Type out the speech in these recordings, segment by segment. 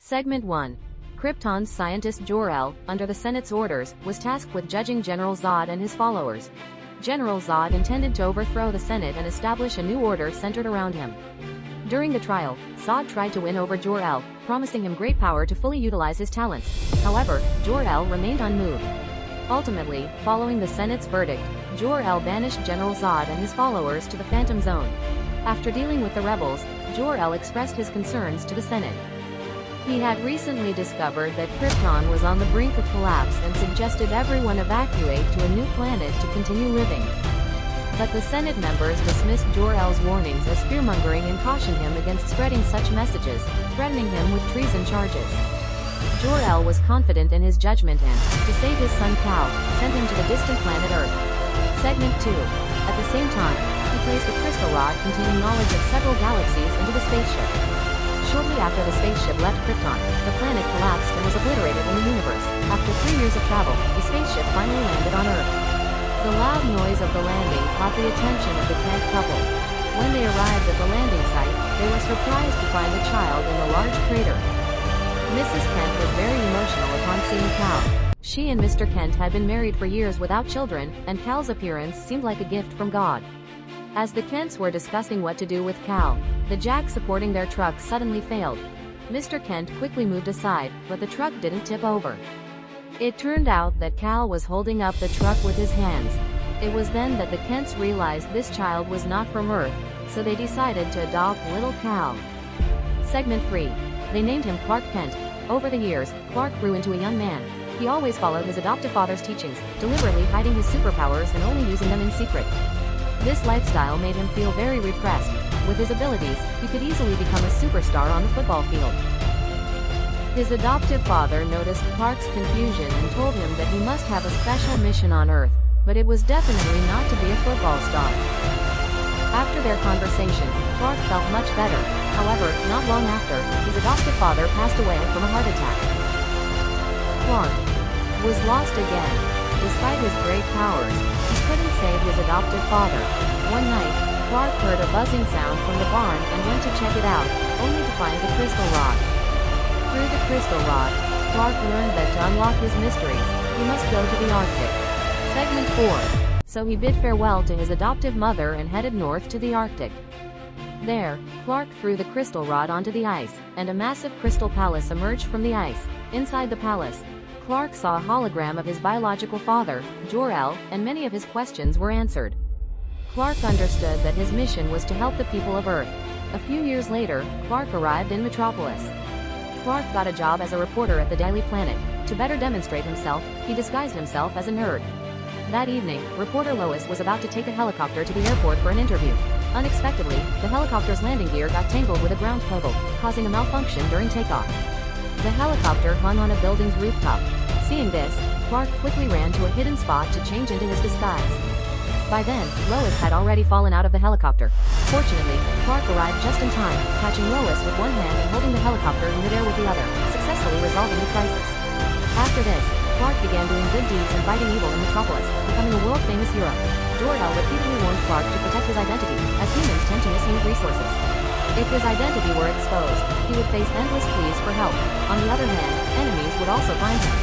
Segment 1. Krypton's scientist Jor-El, under the Senate's orders, was tasked with judging General Zod and his followers. General Zod intended to overthrow the Senate and establish a new order centered around him. During the trial, Zod tried to win over Jor-El, promising him great power to fully utilize his talents. However, Jor-El remained unmoved. Ultimately, following the Senate's verdict, Jor-El banished General Zod and his followers to the Phantom Zone. After dealing with the rebels, Jor-El expressed his concerns to the Senate. He had recently discovered that Krypton was on the brink of collapse and suggested everyone evacuate to a new planet to continue living. But the Senate members dismissed Jor-El's warnings as fearmongering and cautioned him against spreading such messages, threatening him with treason charges. Jor-El was confident in his judgment and, to save his son Kal, sent him to the distant planet Earth. Segment 2. At the same time, he placed a crystal rod containing knowledge of several galaxies into the spaceship. Shortly after the spaceship left Krypton, the planet collapsed and was obliterated in the universe. After 3 years of travel, the spaceship finally landed on Earth. The loud noise of the landing caught the attention of the Kent couple. When they arrived at the landing site, they were surprised to find the child in a large crater. Mrs. Kent was very emotional upon seeing Kal. She and Mr. Kent had been married for years without children, and Kal's appearance seemed like a gift from God. As the Kents were discussing what to do with Kal, the jack supporting their truck suddenly failed. Mr. Kent quickly moved aside, but the truck didn't tip over. It turned out that Kal was holding up the truck with his hands. It was then that the Kents realized this child was not from Earth, so they decided to adopt little Kal. Segment 3. They named him Clark Kent. Over the years, Clark grew into a young man. He always followed his adoptive father's teachings, deliberately hiding his superpowers and only using them in secret. This lifestyle made him feel very repressed. With his abilities, he could easily become a superstar on the football field. His adoptive father noticed Clark's confusion and told him that he must have a special mission on Earth, but it was definitely not to be a football star. After their conversation, Clark felt much better. However, not long after, his adoptive father passed away from a heart attack. Clark was lost again. Despite his great powers, he couldn't save his adoptive father. One night, Clark heard a buzzing sound from the barn and went to check it out, only to find the crystal rod. Through the crystal rod, Clark learned that to unlock his mysteries, he must go to the Arctic. Segment 4. So he bid farewell to his adoptive mother and headed north to the Arctic. There, Clark threw the crystal rod onto the ice, and a massive crystal palace emerged from the ice. Inside the palace, Clark saw a hologram of his biological father, Jor-El, and many of his questions were answered. Clark understood that his mission was to help the people of Earth. A few years later, Clark arrived in Metropolis. Clark got a job as a reporter at the Daily Planet. To better demonstrate himself, he disguised himself as a nerd. That evening, reporter Lois was about to take a helicopter to the airport for an interview. Unexpectedly, the helicopter's landing gear got tangled with a ground cable, causing a malfunction during takeoff. The helicopter hung on a building's rooftop. Seeing this, Clark quickly ran to a hidden spot to change into his disguise. By then, Lois had already fallen out of the helicopter. Fortunately, Clark arrived just in time, catching Lois with one hand and holding the helicopter in midair with the other, successfully resolving the crisis. After this, Clark began doing good deeds and fighting evil in Metropolis, becoming a world-famous hero. Jor-El repeatedly warned Clark to protect his identity, as humans tend to misuse resources. If his identity were exposed, he would face endless pleas for help. On the other hand, enemies would also find him.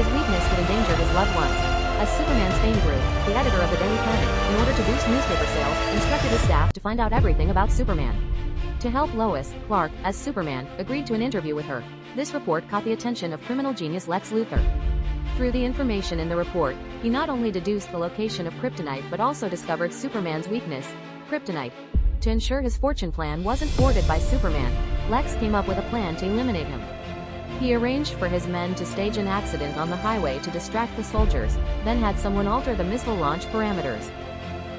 His weakness could endanger his loved ones. As Superman's fame grew, the editor of the Daily Planet, in order to boost newspaper sales, instructed his staff to find out everything about Superman. To help Lois, Clark, as Superman, agreed to an interview with her. This report caught the attention of criminal genius Lex Luthor. Through the information in the report, he not only deduced the location of kryptonite but also discovered Superman's weakness, kryptonite. To ensure his fortune plan wasn't thwarted by Superman, Lex came up with a plan to eliminate him. He arranged for his men to stage an accident on the highway to distract the soldiers, then had someone alter the missile launch parameters.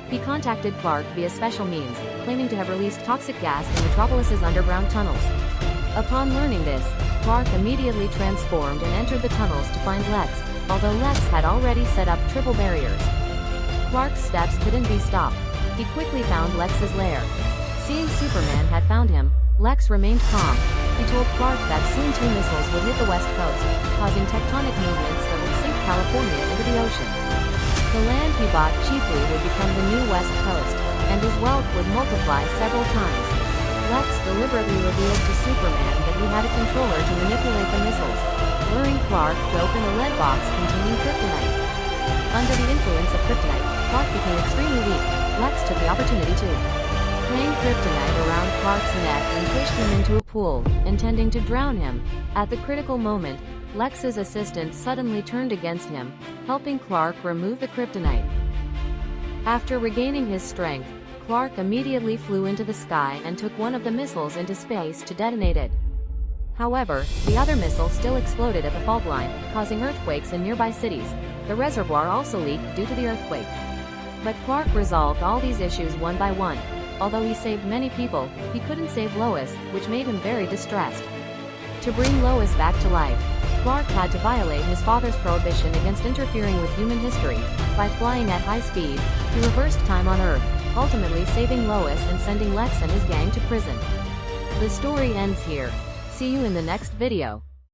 He contacted Clark via special means, claiming to have released toxic gas in Metropolis's underground tunnels. Upon learning this, Clark immediately transformed and entered the tunnels to find Lex, although Lex had already set up triple barriers. Clark's steps couldn't be stopped. He quickly found Lex's lair. Seeing Superman had found him, Lex remained calm. He told Clark that soon 2 missiles would hit the west coast, causing tectonic movements that would sink California into the ocean. The land he bought cheaply would become the new west coast, and his wealth would multiply several times. Lex deliberately revealed to Superman that he had a controller to Clark to open a lead box containing kryptonite. Under the influence of kryptonite, Clark became extremely weak. Lex took the opportunity to hang kryptonite around Clark's neck and pushed him into a pool, intending to drown him. At the critical moment, Lex's assistant suddenly turned against him, helping Clark remove the kryptonite. After regaining his strength, Clark immediately flew into the sky and took one of the missiles into space to detonate it. However, the other missile still exploded at the fault line, causing earthquakes in nearby cities. The reservoir also leaked due to the earthquake. But Clark resolved all these issues one by one. Although he saved many people, he couldn't save Lois, which made him very distressed. To bring Lois back to life, Clark had to violate his father's prohibition against interfering with human history. By flying at high speed, he reversed time on Earth, ultimately saving Lois and sending Lex and his gang to prison. The story ends here. See you in the next video.